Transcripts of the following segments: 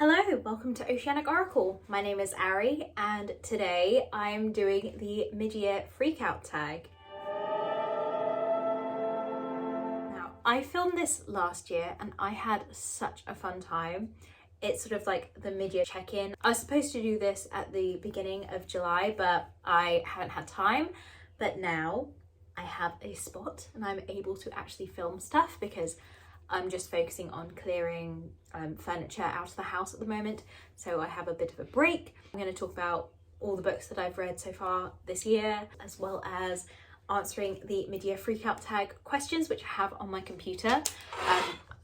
Hello, welcome to Oceanic Oracle. My name is Ari and today I'm doing the mid-year freakout tag. Now, I filmed this last year and I had such a fun time. It's sort of like the mid-year check-in. I was supposed to do this at the beginning of July, but I haven't had time. But now I have a spot and I'm able to actually film stuff because I'm just focusing on clearing furniture out of the house at the moment, so I have a bit of a break. I'm going to talk about all the books that I've read so far this year, as well as answering the mid-year freakout tag questions, which I have on my computer.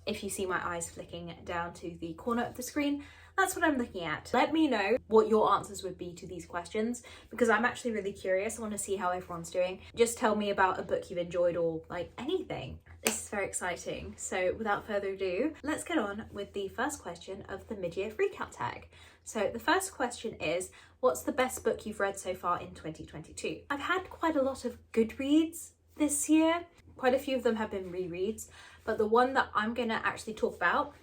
If you see my eyes flicking down to the corner of the screen, that's what I'm looking at. Let me know what your answers would be to these questions, because I'm actually really curious. I want to see how everyone's doing. Just tell me about a book you've enjoyed or like anything. This is very exciting. So without further ado, let's get on with the first question of the mid-year freakout tag. So the first question is, what's the best book you've read so far in 2022? I've had quite a lot of good reads this year. Quite a few of them have been rereads, but the one that I'm going to actually talk about,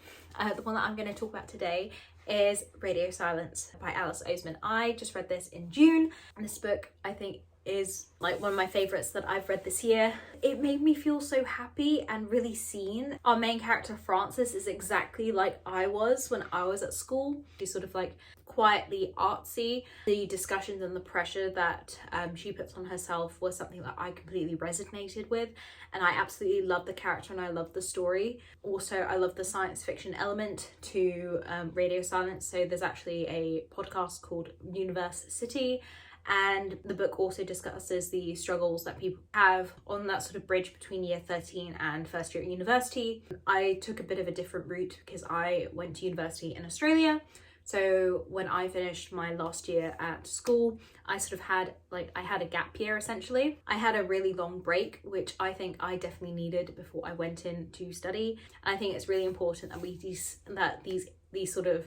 today is Radio Silence by Alice Oseman. I just read this in June, and this book I think is like one of my favorites that I've read this year. It made me feel so happy and really seen. Our main character Frances is exactly like I was when I was at school. She's sort of like quietly artsy. The discussions and the pressure that she puts on herself was something that I completely resonated with, and I absolutely love the character and I love the story. Also, I love the science fiction element to Radio Silence. So there's actually a podcast called Universe City, and the book also discusses the struggles that people have on that sort of bridge between year 13 and first year at university. I took a bit of a different route because I went to university in Australia. So when I finished my last year at school, I sort of had I had a gap year essentially. I had a really long break, which I think I definitely needed before I went in to study. And I think it's really important that these sort of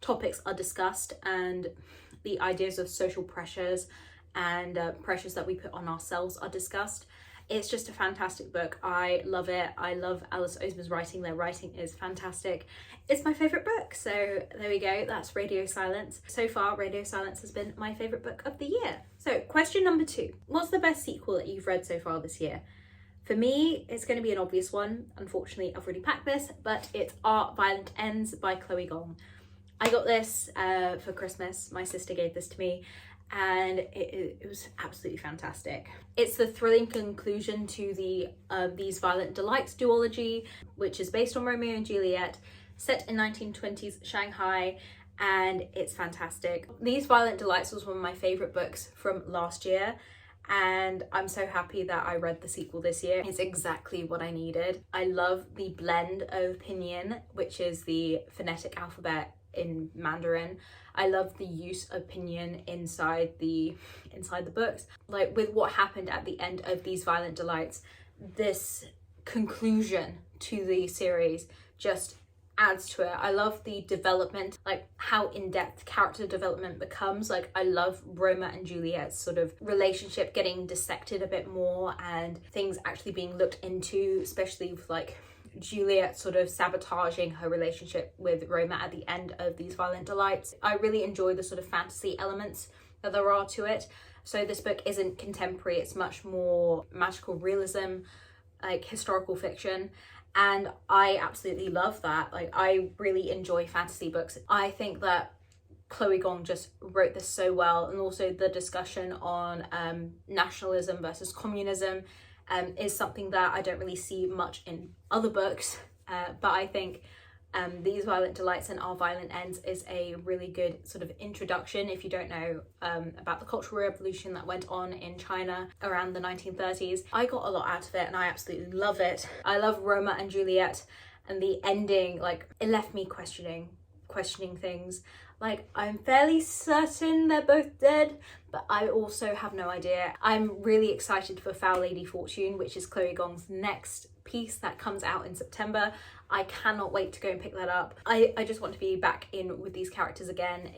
topics are discussed, and the ideas of social pressures and pressures that we put on ourselves are discussed. It's just a fantastic book. I love it. I love Alice Oseman's writing. Their writing is fantastic. It's my favourite book. So there we go. That's Radio Silence. So far, Radio Silence has been my favourite book of the year. So question number 2. What's the best sequel that you've read so far this year? For me, it's going to be an obvious one. Unfortunately, I've already packed this, but it's Art Violent Ends by Chloe Gong. I got this for Christmas. My sister gave this to me, and it was absolutely fantastic. It's the thrilling conclusion to the These Violent Delights duology, which is based on Romeo and Juliet, set in 1920s Shanghai, and it's fantastic. These Violent Delights was one of my favourite books from last year, and I'm so happy that I read the sequel this year. It's exactly what I needed. I love the blend of pinyin, which is the phonetic alphabet in Mandarin. I love the use of pinyin inside the books. Like with what happened at the end of These Violent Delights, this conclusion to the series just adds to it. I love the development, like how in-depth character development becomes. Like I love Roma and Juliet's sort of relationship getting dissected a bit more and things actually being looked into, especially with like Juliet sort of sabotaging her relationship with Roma at the end of These Violent Delights. I really enjoy the sort of fantasy elements that there are to it. So this book isn't contemporary, it's much more magical realism, like historical fiction. And I absolutely love that. Like I really enjoy fantasy books. I think that Chloe Gong just wrote this so well, and also the discussion on nationalism versus communism is something that I don't really see much in other books, but I think These Violent Delights and Our Violent Ends is a really good sort of introduction if you don't know about the Cultural Revolution that went on in China around the 1930s. I got a lot out of it and I absolutely love it. I love Roma and Juliet, and the ending, like it left me questioning things. Like I'm fairly certain they're both dead, but I also have no idea. I'm really excited for Foul Lady Fortune, which is Chloe Gong's next piece that comes out in September. I cannot wait to go and pick that up. I just want to be back in with these characters again.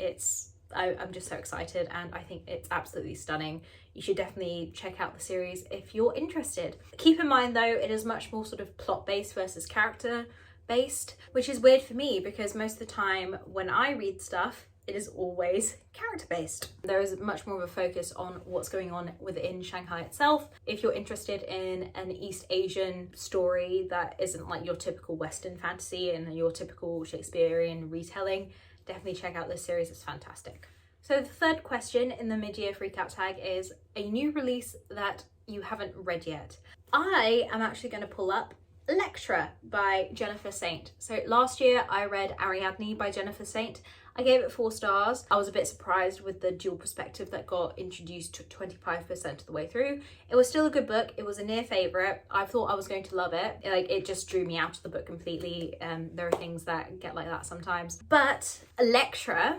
I'm just so excited, and I think it's absolutely stunning. You should definitely check out the series if you're interested. Keep in mind though, it is much more sort of plot based versus character based, which is weird for me because most of the time when I read stuff, it is always character based. There is much more of a focus on what's going on within Shanghai itself. If you're interested in an East Asian story that isn't like your typical Western fantasy and your typical Shakespearean retelling, definitely check out this series, it's fantastic. So the third question in the mid-year freakout tag is a new release that you haven't read yet. I am actually going to pull up Electra by Jennifer Saint. So last year I read Ariadne by Jennifer Saint. I gave it 4 stars. I was a bit surprised with the dual perspective that got introduced to 25% of the way through. It was still a good book. It was a near favorite. I thought I was going to love it. It just drew me out of the book completely. There are things that get like that sometimes. But Electra,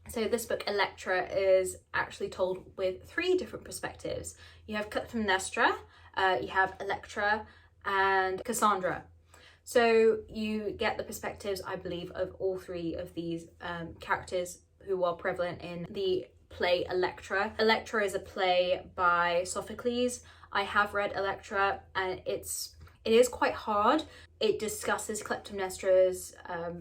so this book Electra is actually told with 3 different perspectives. You have Clytemnestra, you have Electra, and Cassandra. So you get the perspectives, I believe, of all 3 of these characters who are prevalent in the play Electra. Electra is a play by Sophocles. I have read Electra and it is quite hard. It discusses Clytemnestra's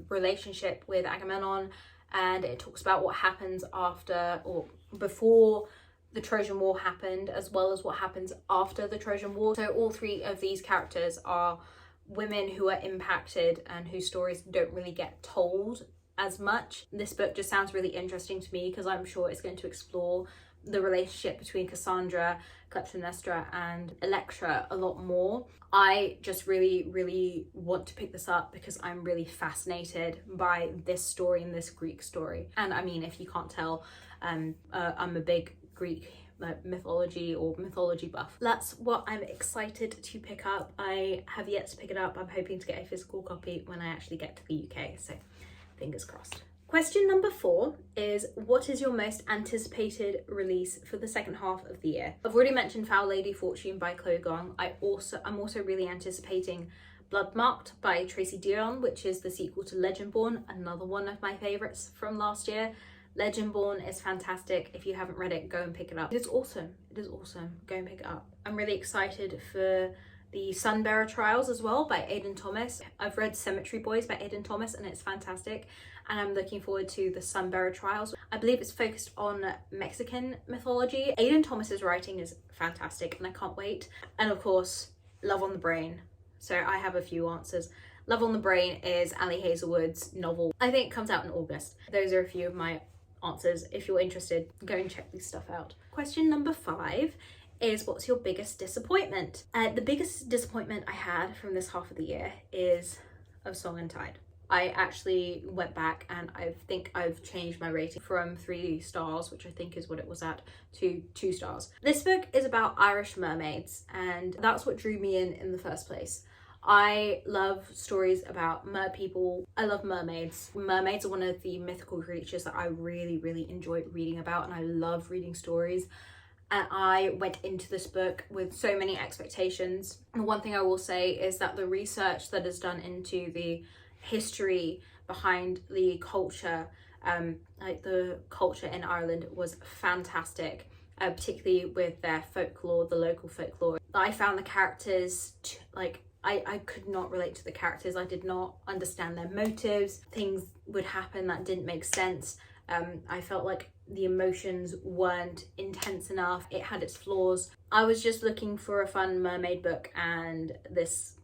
relationship with Agamemnon, and it talks about what happens after or before the Trojan War happened, as well as what happens after the Trojan War. So all 3 of these characters are women who are impacted and whose stories don't really get told as much. This book just sounds really interesting to me because I'm sure it's going to explore the relationship between Cassandra, Clytemnestra and Electra a lot more. I just really want to pick this up because I'm really fascinated by this story and this Greek story. And I mean, if you can't tell, I'm a big Greek mythology or mythology buff. That's what I'm excited to pick up. I have yet to pick it up. I'm hoping to get a physical copy when I actually get to the UK, so fingers crossed. Question number 4 is, what is your most anticipated release for the second half of the year? I've already mentioned Foul Lady Fortune by Chloe Gong. I'm also really anticipating Bloodmarked by Tracy Deonn, which is the sequel to Legendborn, another one of my favorites from last year. Legendborn is fantastic. If you haven't read it, go and pick it up. It is awesome. It is awesome. Go and pick it up. I'm really excited for the Sunbearer Trials as well by Aidan Thomas. I've read Cemetery Boys by Aidan Thomas and it's fantastic. And I'm looking forward to the Sunbearer Trials. I believe it's focused on Mexican mythology. Aidan Thomas's writing is fantastic and I can't wait. And of course, Love on the Brain. So I have a few answers. Love on the Brain is Ali Hazelwood's novel. I think it comes out in August. Those are a few of my answers. If you're interested, go and check this stuff out. Question number 5 is, what's your biggest disappointment? The biggest disappointment I had from this half of the year is Of Song and Tide. I actually went back and I think I've changed my rating from 3 stars, which I think is what it was at, to 2 stars. This book is about Irish mermaids and that's what drew me in the first place. I love stories about mer people. I love mermaids. Mermaids are one of the mythical creatures that I really enjoy reading about, and I love reading stories. And I went into this book with so many expectations. And one thing I will say is that the research that is done into the history behind the culture, like the culture in Ireland, was fantastic. Particularly with their folklore, the local folklore. I found the characters I could not relate to the characters. I did not understand their motives. Things would happen that didn't make sense. I felt like the emotions weren't intense enough. It had its flaws. I was just looking for a fun mermaid book and this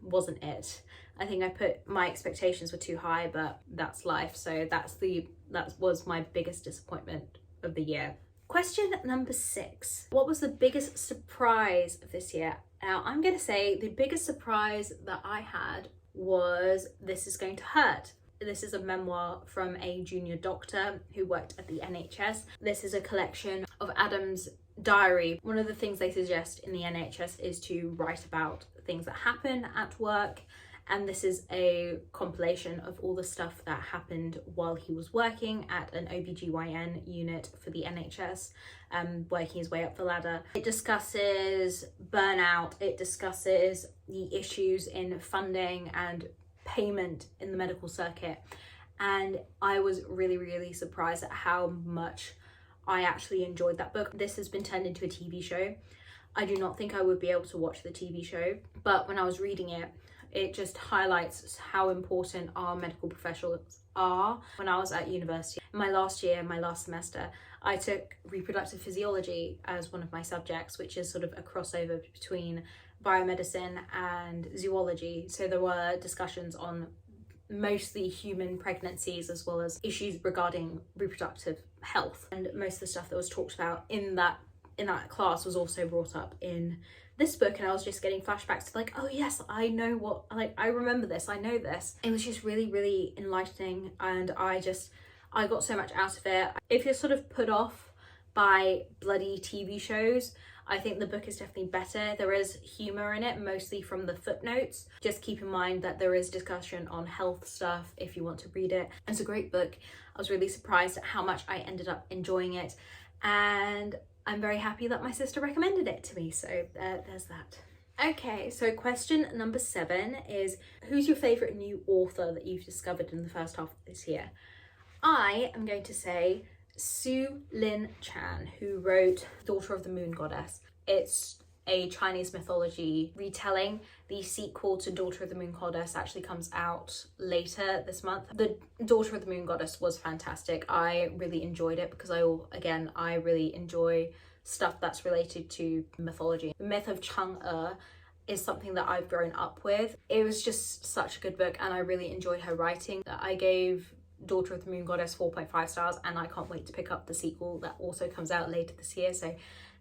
wasn't it. I think my expectations were too high, but that's life. So that was my biggest disappointment of the year. Question number 6. What was the biggest surprise of this year? Now, I'm going to say the biggest surprise that I had was This Is Going to Hurt. This is a memoir from a junior doctor who worked at the NHS. This is a collection of Adam's diary. One of the things they suggest in the NHS is to write about things that happen at work. And this is a compilation of all the stuff that happened while he was working at an OBGYN unit for the NHS, working his way up the ladder. It discusses burnout, it discusses the issues in funding and payment in the medical circuit. And I was really surprised at how much I actually enjoyed that book. This has been turned into a TV show. I do not think I would be able to watch the TV show, but when I was reading it, It just highlights how important our medical professionals are. When I was at university, my last semester, I took reproductive physiology as one of my subjects, which is sort of a crossover between biomedicine and zoology. So there were discussions on mostly human pregnancies as well as issues regarding reproductive health, and most of the stuff that was talked about in that class was also brought up in this book. And I was just getting flashbacks to like, oh yes, I know what, like, I remember this, I know this. It was just really, really enlightening, and I got so much out of it. If you're sort of put off by bloody TV shows, I think the book is definitely better. There is humor in it, mostly from the footnotes. Just keep in mind that there is discussion on health stuff if you want to read it. It's a great book. I was really surprised at how much I ended up enjoying it, and I'm very happy that my sister recommended it to me, so there's that. Okay, so question number 7 is, who's your favourite new author that you've discovered in the first half of this year? I am going to say Su Lin Chan, who wrote Daughter of the Moon Goddess. It's a Chinese mythology retelling. The sequel to Daughter of the Moon Goddess actually comes out later this month. The Daughter of the Moon Goddess was fantastic. I really enjoyed it because I really enjoy stuff that's related to mythology. The myth of Chang'e is something that I've grown up with. It was just such a good book, and I really enjoyed her writing. I gave Daughter of the Moon Goddess 4.5 stars, and I can't wait to pick up the sequel that also comes out later this year, so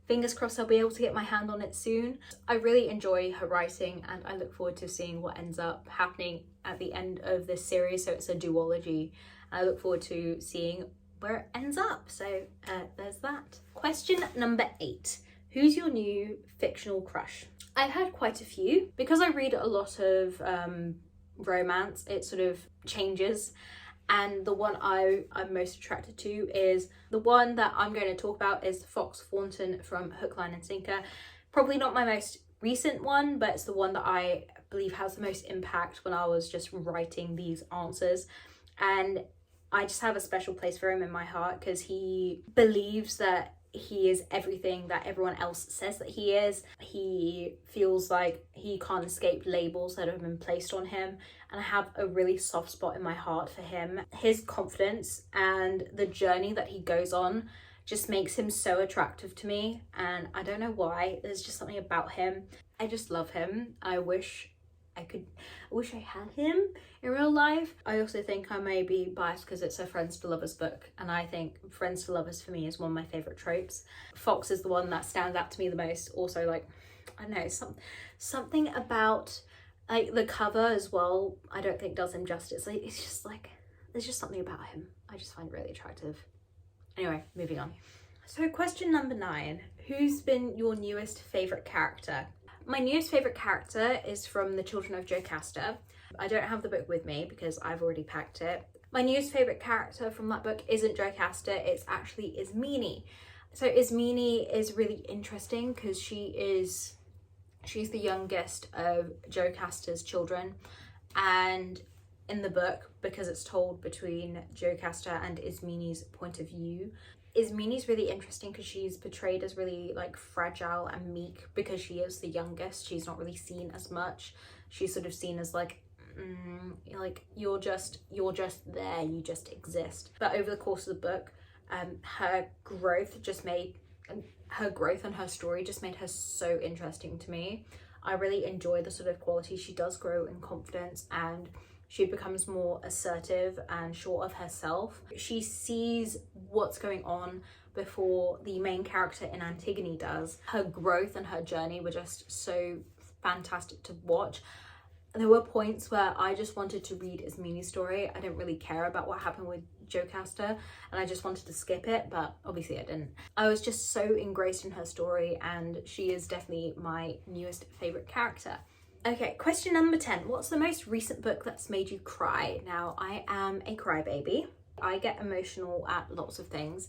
fingers crossed I'll be able to get my hand on it soon. I really enjoy her writing, and I look forward to seeing what ends up happening at the end of this series. So it's a duology. I look forward to seeing where it ends up. So there's that. Question number 8. Who's your new fictional crush? I've had quite a few. Because I read a lot of romance, it sort of changes. And the one I'm most attracted to is the one that I'm going to talk about is Fox Thornton from Hook, Line and Sinker. Probably not my most recent one, but it's the one that I believe has the most impact when I was just writing these answers. And I just have a special place for him in my heart because he believes that he is everything that everyone else says that he is. He feels like he can't escape labels that have been placed on him, and I have a really soft spot in my heart for him. His confidence and the journey that he goes on just makes him so attractive to me, and I don't know why. There's just something about him. I just love him. I wish I had him in real life. I also think I may be biased because it's a friends to lovers book, and I think friends to lovers for me is one of my favourite tropes. Fox is the one that stands out to me the most. Also, like, I don't know, something about like the cover as well, I don't think does him justice. Like, it's just like, there's just something about him I just find really attractive. Anyway, moving on. So question number 9, who's been your newest favourite character? My newest favourite character is from The Children of Jocasta. I don't have the book with me because I've already packed it. My newest favourite character from that book isn't Jocasta, it's actually Ismene. So Ismene is really interesting because she's the youngest of Jocasta's children, and in the book, because it's told between Jocasta and Ismene's point of view, Ismene's really interesting because she's portrayed as really like fragile and meek because she is the youngest. She's not really seen as much. She's sort of seen as like you're just there, you just exist. But over the course of the book, her growth and her story just made her so interesting to me. I really enjoy the sort of quality. She does grow in confidence, and she becomes more assertive and sure of herself. She sees what's going on before the main character in Antigone does. Her growth and her journey were just so fantastic to watch. There were points where I just wanted to read Ismene's story. I didn't really care about what happened with Jocasta, and I just wanted to skip it, but obviously I didn't. I was just so engrossed in her story, and she is definitely my newest favourite character. Okay, question number 10. What's the most recent book that's made you cry? Now, I am a crybaby. I get emotional at lots of things,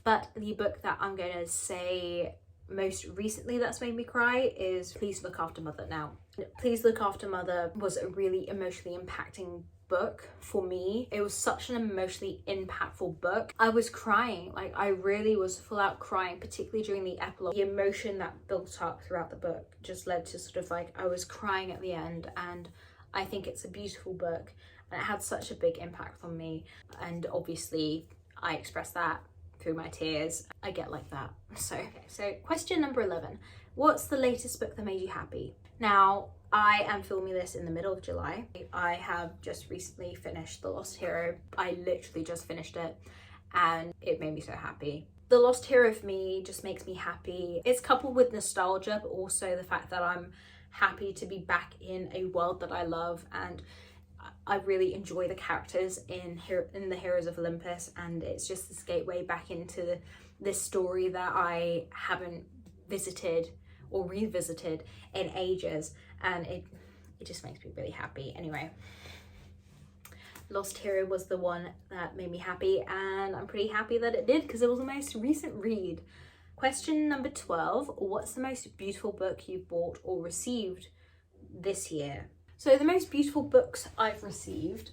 but the book that I'm going to say most recently that's made me cry is Please Look After Mother. Now, Please Look After Mother was a really emotionally impacting book for me. It was such an emotionally impactful book. I was crying, like I really was full out crying, particularly during the epilogue. The emotion that built up throughout the book just led to sort of like, I was crying at the end, and I think it's a beautiful book and it had such a big impact on me, and obviously I express that through my tears. I get like that. So question number 11. What's the latest book that made you happy? Now, I am filming this in the middle of July. I have just recently finished The Lost Hero. I literally just finished it and it made me so happy. The Lost Hero for me just makes me happy. It's coupled with nostalgia, but also the fact that I'm happy to be back in a world that I love, and I really enjoy the characters in the Heroes of Olympus, and it's just this gateway back into this story that I haven't visited or revisited in ages, and it just makes me really happy. Anyway, Lost Hero was the one that made me happy, and I'm pretty happy that it did because it was the most recent read. Question number 12. What's the most beautiful book you've bought or received this year? So the most beautiful books I've received,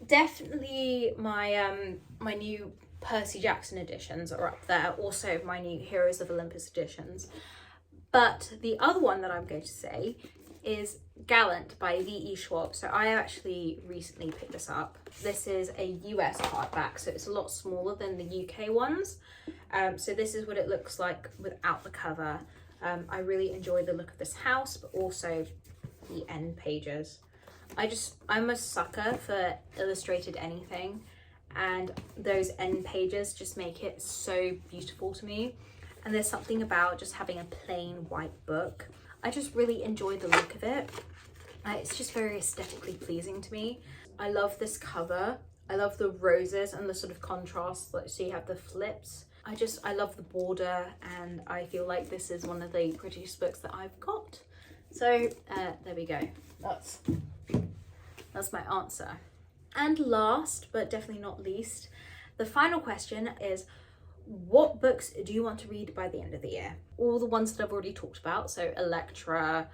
definitely my my new Percy Jackson editions are up there, also my new Heroes of Olympus editions. But the other one that I'm going to say is Gallant by V.E. Schwab. So I actually recently picked this up. This is a US hardback, so it's a lot smaller than the UK ones. So this is what it looks like without the cover. I really enjoy the look of this house, but also the end pages. I'm a sucker for illustrated anything, and those end pages just make it so beautiful to me. And there's something about just having a plain white book. I just really enjoy the look of it. It's just very aesthetically pleasing to me. I love this cover. I love the roses and the sort of contrast, so you have the flips. I love the border, and I feel like this is one of the prettiest books that I've got. So there we go. That's my answer. And last, but definitely not least, the final question is, what books do you want to read by the end of the year? All the ones that I've already talked about, so Electra,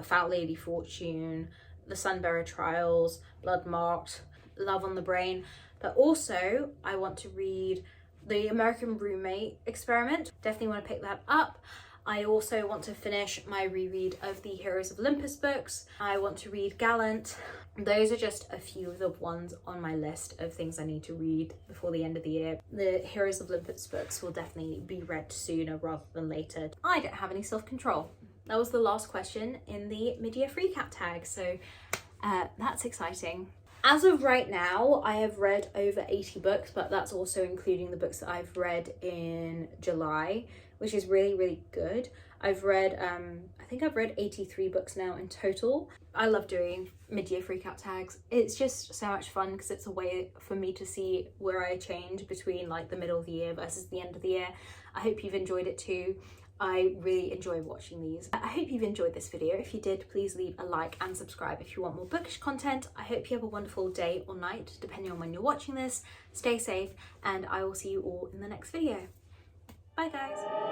Foul Lady Fortune, The Sunbearer Trials, Bloodmarked, Love on the Brain, but also I want to read The American Roommate Experiment. Definitely want to pick that up. I also want to finish my reread of the Heroes of Olympus books. I want to read Gallant. Those are just a few of the ones on my list of things I need to read before the end of the year. The Heroes of Olympus books will definitely be read sooner rather than later. I don't have any self-control. That was the last question in the mid-year recap tag, so that's exciting. As of right now, I have read over 80 books, but that's also including the books that I've read in July, which is really, really good. I've read, I think I've read 83 books now in total. I love doing mid-year recap tags. It's just so much fun because it's a way for me to see where I change between like the middle of the year versus the end of the year. I hope you've enjoyed it too. I really enjoy watching these. I hope you've enjoyed this video. If you did, please leave a like and subscribe if you want more bookish content. I hope you have a wonderful day or night, depending on when you're watching this. Stay safe, and I will see you all in the next video. Bye guys.